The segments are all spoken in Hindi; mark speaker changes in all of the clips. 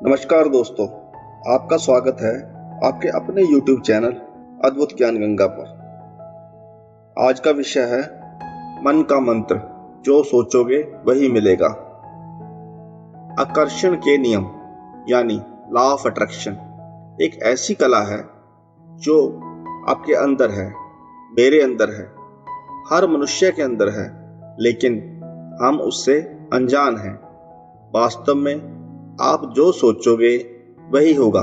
Speaker 1: नमस्कार दोस्तों, आपका स्वागत है आपके अपने YouTube चैनल अद्भुत ज्ञान गंगा पर। आज का विषय है मन का मंत्र, जो सोचोगे वही मिलेगा। आकर्षण के नियम यानी लॉ ऑफ अट्रैक्शन एक ऐसी कला है जो आपके अंदर है, मेरे अंदर है, हर मनुष्य के अंदर है, लेकिन हम उससे अनजान हैं। वास्तव में आप जो सोचोगे वही होगा,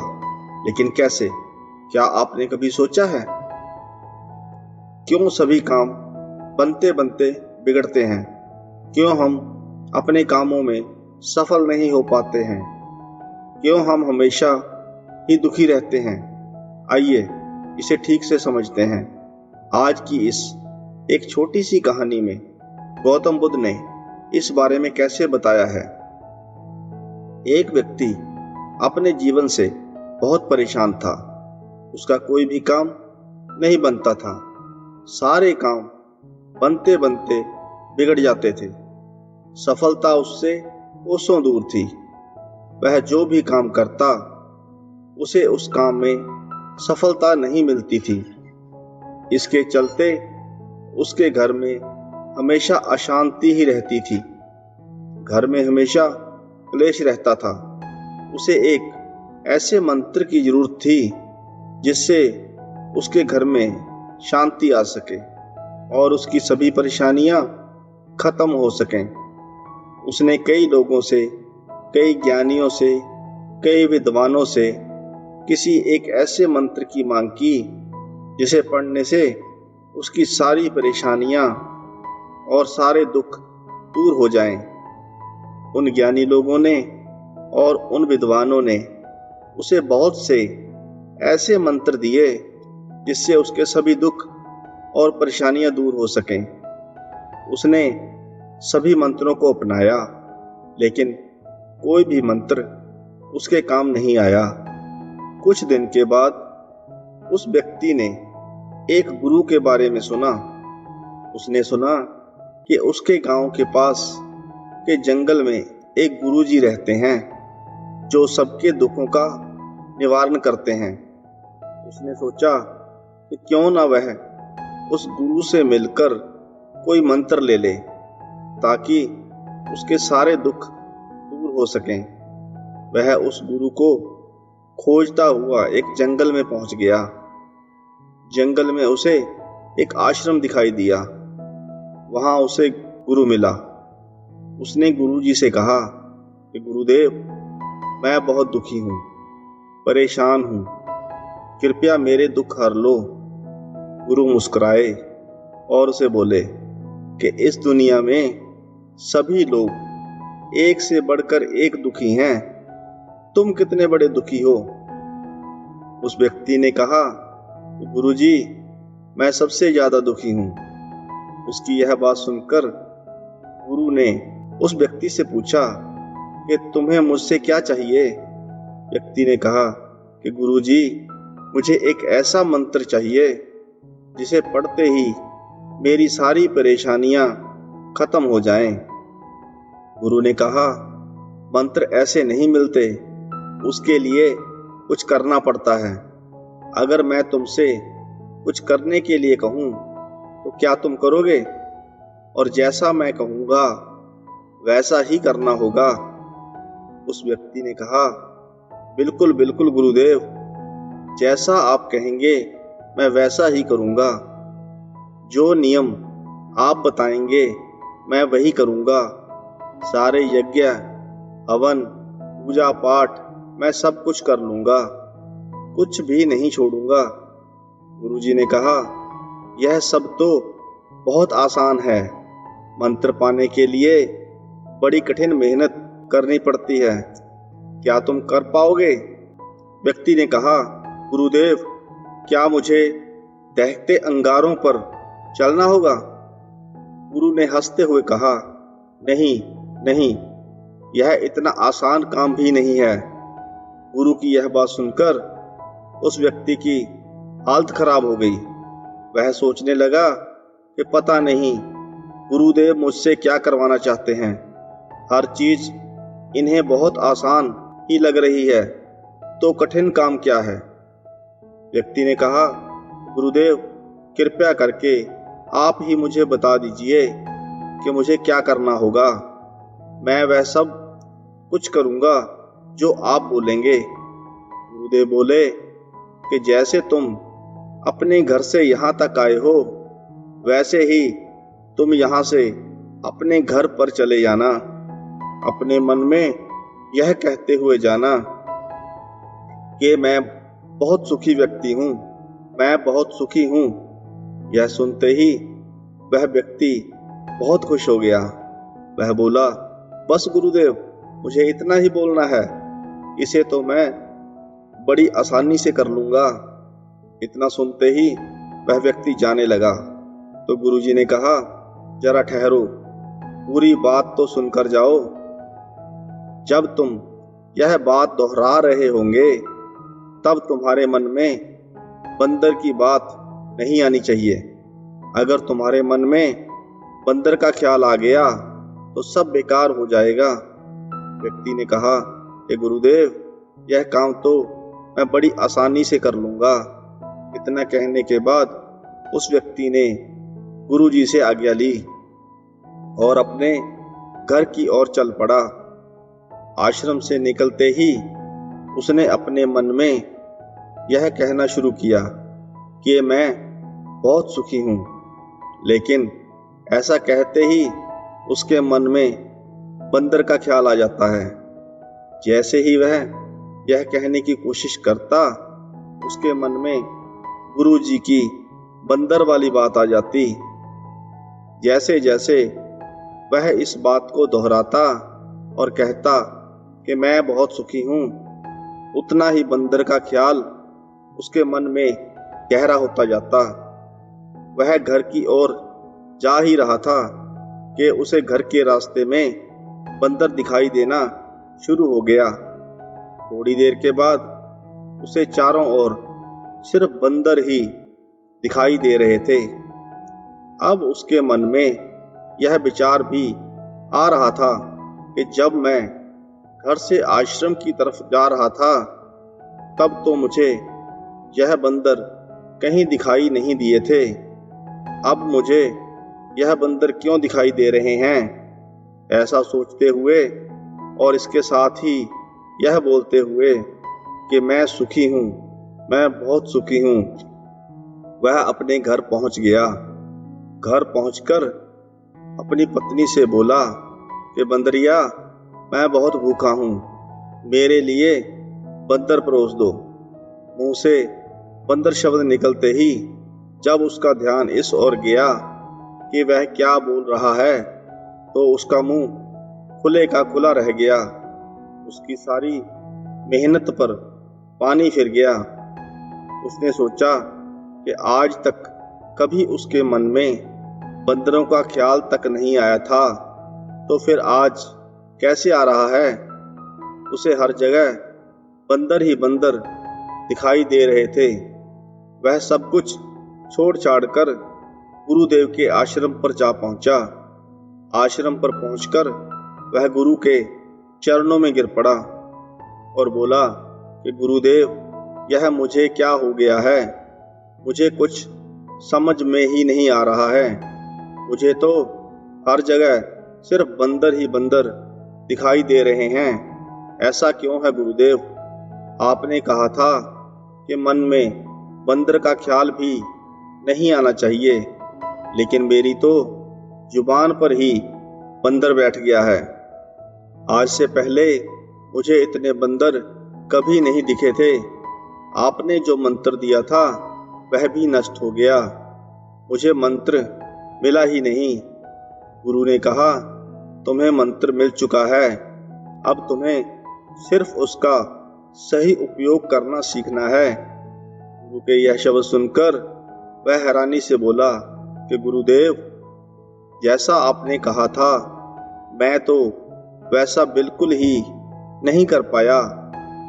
Speaker 1: लेकिन कैसे? क्या आपने कभी सोचा है क्यों सभी काम बनते बनते बिगड़ते हैं? क्यों हम अपने कामों में सफल नहीं हो पाते हैं? क्यों हम हमेशा ही दुखी रहते हैं? आइए इसे ठीक से समझते हैं। आज की इस एक छोटी सी कहानी में गौतम बुद्ध ने इस बारे में कैसे बताया है। एक व्यक्ति अपने जीवन से बहुत परेशान था। उसका कोई भी काम नहीं बनता था। सारे काम बनते बनते बिगड़ जाते थे। सफलता उससे कोसों दूर थी। वह जो भी काम करता उसे उस काम में सफलता नहीं मिलती थी। इसके चलते उसके घर में हमेशा अशांति ही रहती थी। घर में हमेशा क्लेश रहता था। उसे एक ऐसे मंत्र की जरूरत थी जिससे उसके घर में शांति आ सके और उसकी सभी परेशानियां खत्म हो सकें। उसने कई लोगों से, कई ज्ञानियों से, कई विद्वानों से किसी एक ऐसे मंत्र की मांग की जिसे पढ़ने से उसकी सारी परेशानियां और सारे दुख दूर हो जाएं। उन ज्ञानी लोगों ने और उन विद्वानों ने उसे बहुत से ऐसे मंत्र दिए जिससे उसके सभी दुख और परेशानियां दूर हो सकें। उसने सभी मंत्रों को अपनाया, लेकिन कोई भी मंत्र उसके काम नहीं आया। कुछ दिन के बाद उस व्यक्ति ने एक गुरु के बारे में सुना। उसने सुना कि उसके गांव के पास के जंगल में एक गुरुजी रहते हैं जो सबके दुखों का निवारण करते हैं। उसने सोचा कि क्यों ना वह उस गुरु से मिलकर कोई मंत्र ले ले ताकि उसके सारे दुख दूर हो सकें। वह उस गुरु को खोजता हुआ एक जंगल में पहुंच गया। जंगल में उसे एक आश्रम दिखाई दिया। वहां उसे गुरु मिला। उसने गुरुजी से कहा कि गुरुदेव, मैं बहुत दुखी हूँ, परेशान हूँ, कृपया मेरे दुख हर लो। गुरु मुस्कुराए और उसे बोले कि इस दुनिया में सभी लोग एक से बढ़कर एक दुखी हैं। तुम कितने बड़े दुखी हो? उस व्यक्ति ने कहा, गुरुजी, मैं सबसे ज्यादा दुखी हूँ। उसकी यह बात सुनकर गुरु ने उस व्यक्ति से पूछा कि तुम्हें मुझसे क्या चाहिए? व्यक्ति ने कहा कि गुरुजी, मुझे एक ऐसा मंत्र चाहिए जिसे पढ़ते ही मेरी सारी परेशानियां खत्म हो जाएं। गुरु ने कहा, मंत्र ऐसे नहीं मिलते, उसके लिए कुछ करना पड़ता है। अगर मैं तुमसे कुछ करने के लिए कहूँ तो क्या तुम करोगे? और जैसा मैं कहूँगा वैसा ही करना होगा। उस व्यक्ति ने कहा, बिल्कुल बिल्कुल गुरुदेव, जैसा आप कहेंगे मैं वैसा ही करूँगा। जो नियम आप बताएंगे मैं वही करूँगा। सारे यज्ञ, हवन, पूजा पाठ मैं सब कुछ कर लूँगा, कुछ भी नहीं छोड़ूंगा। गुरुजी ने कहा, यह सब तो बहुत आसान है। मंत्र पाने के लिए बड़ी कठिन मेहनत करनी पड़ती है। क्या तुम कर पाओगे? व्यक्ति ने कहा, गुरुदेव, क्या मुझे दहकते अंगारों पर चलना होगा? गुरु ने हंसते हुए कहा, नहीं नहीं, यह इतना आसान काम भी नहीं है। गुरु की यह बात सुनकर उस व्यक्ति की हालत खराब हो गई। वह सोचने लगा कि पता नहीं गुरुदेव मुझसे क्या करवाना चाहते हैं। हर चीज इन्हें बहुत आसान ही लग रही है, तो कठिन काम क्या है? व्यक्ति ने कहा, गुरुदेव, कृपया करके आप ही मुझे बता दीजिए कि मुझे क्या करना होगा। मैं वह सब कुछ करूँगा जो आप बोलेंगे। गुरुदेव बोले कि जैसे तुम अपने घर से यहाँ तक आए हो, वैसे ही तुम यहाँ से अपने घर पर चले जाना। अपने मन में यह कहते हुए जाना कि मैं बहुत सुखी व्यक्ति हूँ, मैं बहुत सुखी हूँ। यह सुनते ही वह व्यक्ति बहुत खुश हो गया। वह बोला, बस गुरुदेव, मुझे इतना ही बोलना है, इसे तो मैं बड़ी आसानी से कर लूँगा। इतना सुनते ही वह व्यक्ति जाने लगा। तो गुरुजी ने कहा, जरा ठहरो, पूरी बात तो सुनकर जाओ। जब तुम यह बात दोहरा रहे होंगे, तब तुम्हारे मन में बंदर की बात नहीं आनी चाहिए। अगर तुम्हारे मन में बंदर का ख्याल आ गया तो सब बेकार हो जाएगा। व्यक्ति ने कहा कि गुरुदेव, यह काम तो मैं बड़ी आसानी से कर लूँगा। इतना कहने के बाद उस व्यक्ति ने गुरुजी से आज्ञा ली और अपने घर की ओर चल पड़ा। आश्रम से निकलते ही उसने अपने मन में यह कहना शुरू किया कि मैं बहुत सुखी हूँ। लेकिन ऐसा कहते ही उसके मन में बंदर का ख्याल आ जाता है। जैसे ही वह यह कहने की कोशिश करता, उसके मन में गुरुजी की बंदर वाली बात आ जाती। जैसे जैसे वह इस बात को दोहराता और कहता कि मैं बहुत सुखी हूँ, उतना ही बंदर का ख्याल उसके मन में गहरा होता जाता। वह घर की ओर जा ही रहा था कि उसे घर के रास्ते में बंदर दिखाई देना शुरू हो गया। थोड़ी देर के बाद उसे चारों ओर सिर्फ बंदर ही दिखाई दे रहे थे। अब उसके मन में यह विचार भी आ रहा था कि जब मैं घर से आश्रम की तरफ जा रहा था, तब तो मुझे यह बंदर कहीं दिखाई नहीं दिए थे। अब मुझे यह बंदर क्यों दिखाई दे रहे हैं? ऐसा सोचते हुए और इसके साथ ही यह बोलते हुए कि मैं सुखी हूँ, मैं बहुत सुखी हूँ, वह अपने घर पहुँच गया। घर पहुँचकर अपनी पत्नी से बोला कि बंदरिया, मैं बहुत भूखा हूँ, मेरे लिए बंदर परोस दो। मुंह से बंदर शब्द निकलते ही जब उसका ध्यान इस ओर गया कि वह क्या बोल रहा है, तो उसका मुंह खुले का खुला रह गया। उसकी सारी मेहनत पर पानी फिर गया। उसने सोचा कि आज तक कभी उसके मन में बंदरों का ख्याल तक नहीं आया था, तो फिर आज कैसे आ रहा है? उसे हर जगह बंदर ही बंदर दिखाई दे रहे थे। वह सब कुछ छोड़ छाड़ कर गुरुदेव के आश्रम पर जा पहुंचा। आश्रम पर पहुंचकर वह गुरु के चरणों में गिर पड़ा और बोला कि गुरुदेव, यह मुझे क्या हो गया है? मुझे कुछ समझ में ही नहीं आ रहा है। मुझे तो हर जगह सिर्फ बंदर ही बंदर दिखाई दे रहे हैं। ऐसा क्यों है गुरुदेव? आपने कहा था कि मन में बंदर का ख्याल भी नहीं आना चाहिए, लेकिन मेरी तो जुबान पर ही बंदर बैठ गया है। आज से पहले मुझे इतने बंदर कभी नहीं दिखे थे। आपने जो मंत्र दिया था वह भी नष्ट हो गया, मुझे मंत्र मिला ही नहीं। गुरु ने कहा, तुम्हें मंत्र मिल चुका है, अब तुम्हें सिर्फ उसका सही उपयोग करना सीखना है। गुरु के यह शब्द सुनकर वह हैरानी से बोला कि गुरुदेव, जैसा आपने कहा था मैं तो वैसा बिल्कुल ही नहीं कर पाया,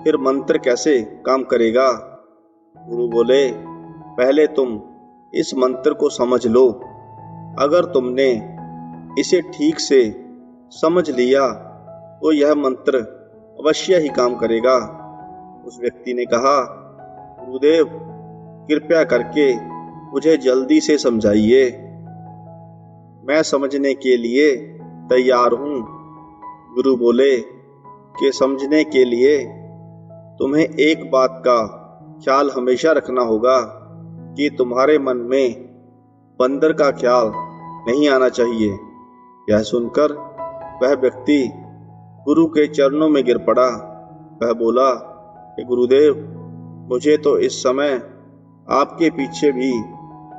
Speaker 1: फिर मंत्र कैसे काम करेगा? गुरु बोले, पहले तुम इस मंत्र को समझ लो। अगर तुमने इसे ठीक से समझ लिया तो यह मंत्र अवश्य ही काम करेगा। उस व्यक्ति ने कहा, गुरुदेव कृपया करके मुझे जल्दी से समझाइए, मैं समझने के लिए तैयार हूँ। गुरु बोले कि समझने के लिए तुम्हें एक बात का ख्याल हमेशा रखना होगा कि तुम्हारे मन में बंदर का ख्याल नहीं आना चाहिए। यह सुनकर वह व्यक्ति गुरु के चरणों में गिर पड़ा। वह बोला कि गुरुदेव मुझे तो इस समय आपके पीछे भी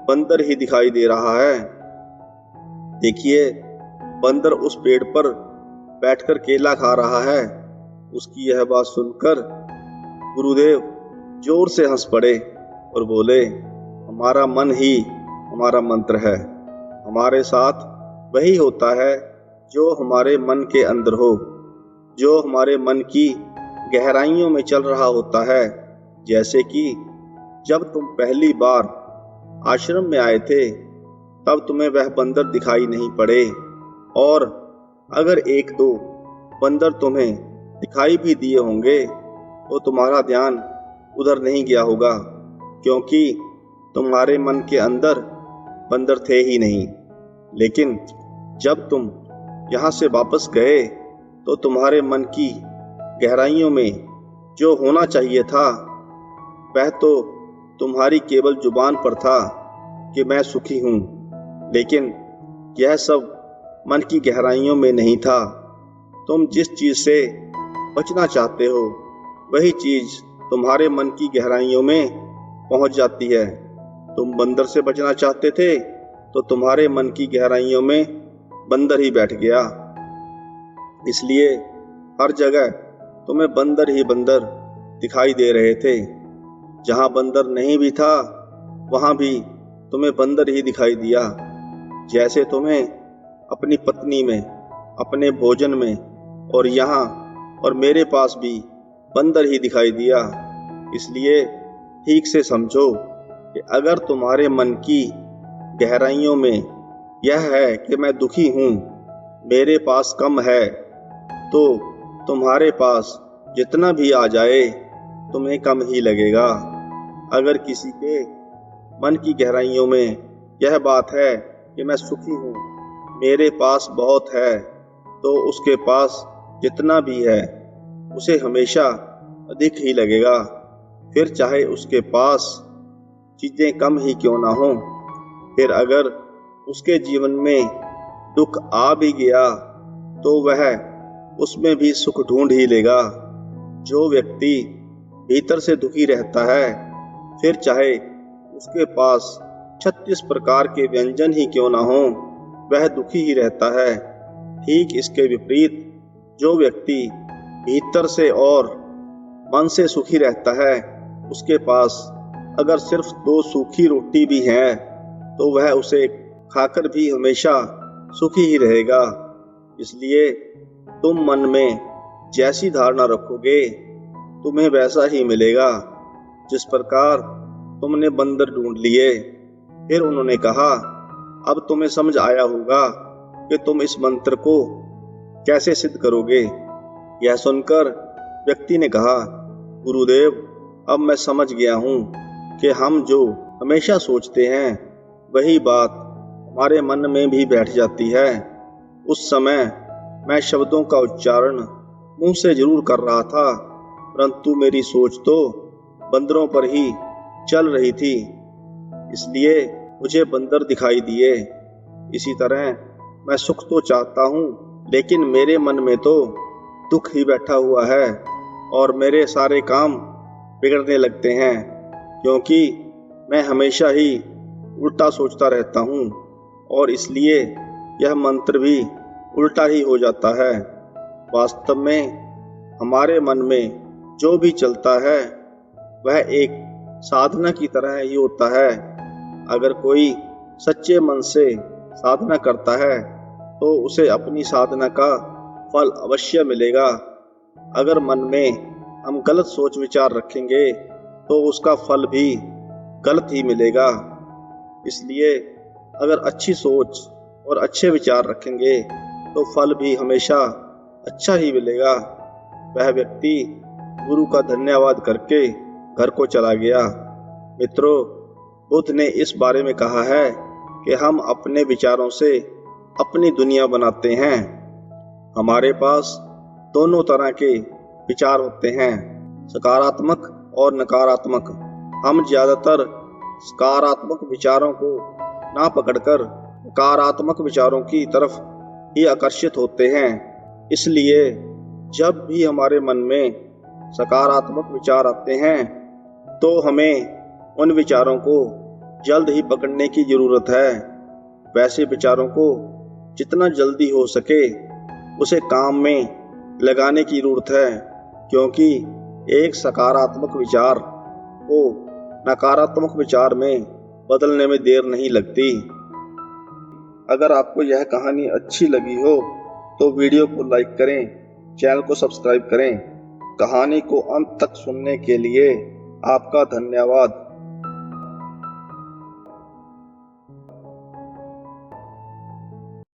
Speaker 1: बंदर ही दिखाई दे रहा है। देखिए, बंदर उस पेड़ पर बैठकर केला खा रहा है। उसकी यह बात सुनकर गुरुदेव जोर से हंस पड़े और बोले, हमारा मन ही हमारा मंत्र है। हमारे साथ वही होता है जो हमारे मन के अंदर हो, जो हमारे मन की गहराइयों में चल रहा होता है। जैसे कि जब तुम पहली बार आश्रम में आए थे तब तुम्हें वह बंदर दिखाई नहीं पड़े, और अगर एक दो बंदर तुम्हें दिखाई भी दिए होंगे तो तुम्हारा ध्यान उधर नहीं गया होगा, क्योंकि तुम्हारे मन के अंदर बंदर थे ही नहीं। लेकिन जब तुम यहाँ से वापस गए तो तुम्हारे मन की गहराइयों में जो होना चाहिए था वह तो तुम्हारी केवल जुबान पर था कि मैं सुखी हूँ, लेकिन यह सब मन की गहराइयों में नहीं था। तुम जिस चीज से बचना चाहते हो वही चीज तुम्हारे मन की गहराइयों में पहुंच जाती है। तुम बंदर से बचना चाहते थे तो तुम्हारे मन की गहराइयों में बंदर ही बैठ गया। इसलिए हर जगह तुम्हें बंदर ही बंदर दिखाई दे रहे थे। जहां बंदर नहीं भी था वहां भी तुम्हें बंदर ही दिखाई दिया। जैसे तुम्हें अपनी पत्नी में, अपने भोजन में और यहाँ और मेरे पास भी बंदर ही दिखाई दिया। इसलिए ठीक से समझो कि अगर तुम्हारे मन की गहराइयों में यह है कि मैं दुखी हूँ, मेरे पास कम है, तो तुम्हारे पास जितना भी आ जाए तुम्हें कम ही लगेगा। अगर किसी के मन की गहराइयों में यह बात है कि मैं सुखी हूँ, मेरे पास बहुत है, तो उसके पास जितना भी है उसे हमेशा अधिक ही लगेगा, फिर चाहे उसके पास चीजें कम ही क्यों ना हो। फिर अगर उसके जीवन में दुख आ भी गया तो वह उसमें भी सुख ढूंढ ही लेगा। जो व्यक्ति भीतर से दुखी रहता है, फिर चाहे उसके पास 36 प्रकार के व्यंजन ही क्यों ना हो, वह दुखी ही रहता है। ठीक इसके विपरीत जो व्यक्ति भीतर से और मन से सुखी रहता है, उसके पास अगर सिर्फ 2 सूखी रोटी भी है तो वह उसे खाकर भी हमेशा सुखी ही रहेगा। इसलिए तुम मन में जैसी धारणा रखोगे तुम्हें वैसा ही मिलेगा। जिस प्रकार तुमने बंदर ढूंढ लिए। फिर उन्होंने कहा, अब तुम्हें समझ आया होगा कि तुम इस मंत्र को कैसे सिद्ध करोगे। यह सुनकर व्यक्ति ने कहा, गुरुदेव अब मैं समझ गया हूँ कि हम जो हमेशा सोचते हैं वही बात हमारे मन में भी बैठ जाती है। उस समय मैं शब्दों का उच्चारण मुंह से जरूर कर रहा था, परंतु मेरी सोच तो बंदरों पर ही चल रही थी, इसलिए मुझे बंदर दिखाई दिए। इसी तरह मैं सुख तो चाहता हूँ, लेकिन मेरे मन में तो दुख ही बैठा हुआ है और मेरे सारे काम बिगड़ने लगते हैं, क्योंकि मैं हमेशा ही उल्टा सोचता रहता हूँ और इसलिए यह मंत्र भी उल्टा ही हो जाता है। वास्तव में हमारे मन में जो भी चलता है वह एक साधना की तरह ही होता है। अगर कोई सच्चे मन से साधना करता है तो उसे अपनी साधना का फल अवश्य मिलेगा। अगर मन में हम गलत सोच विचार रखेंगे तो उसका फल भी गलत ही मिलेगा। इसलिए अगर अच्छी सोच और अच्छे विचार रखेंगे तो फल भी हमेशा अच्छा ही मिलेगा। वह व्यक्ति गुरु का धन्यवाद करके घर को चला गया। मित्रों, बुद्ध ने इस बारे में कहा है कि हम अपने विचारों से अपनी दुनिया बनाते हैं। हमारे पास दोनों तरह के विचार होते हैं, सकारात्मक और नकारात्मक। हम ज्यादातर सकारात्मक विचारों को ना पकड़कर नकारात्मक विचारों की तरफ ही आकर्षित होते हैं। इसलिए जब भी हमारे मन में सकारात्मक विचार आते हैं तो हमें उन विचारों को जल्द ही पकड़ने की जरूरत है। वैसे विचारों को जितना जल्दी हो सके उसे काम में लगाने की जरूरत है, क्योंकि एक सकारात्मक विचार को नकारात्मक विचार में बदलने में देर नहीं लगती। अगर आपको यह कहानी अच्छी लगी हो तो वीडियो को लाइक करें, चैनल को सब्सक्राइब करें। कहानी को अंत तक सुनने के लिए आपका धन्यवाद।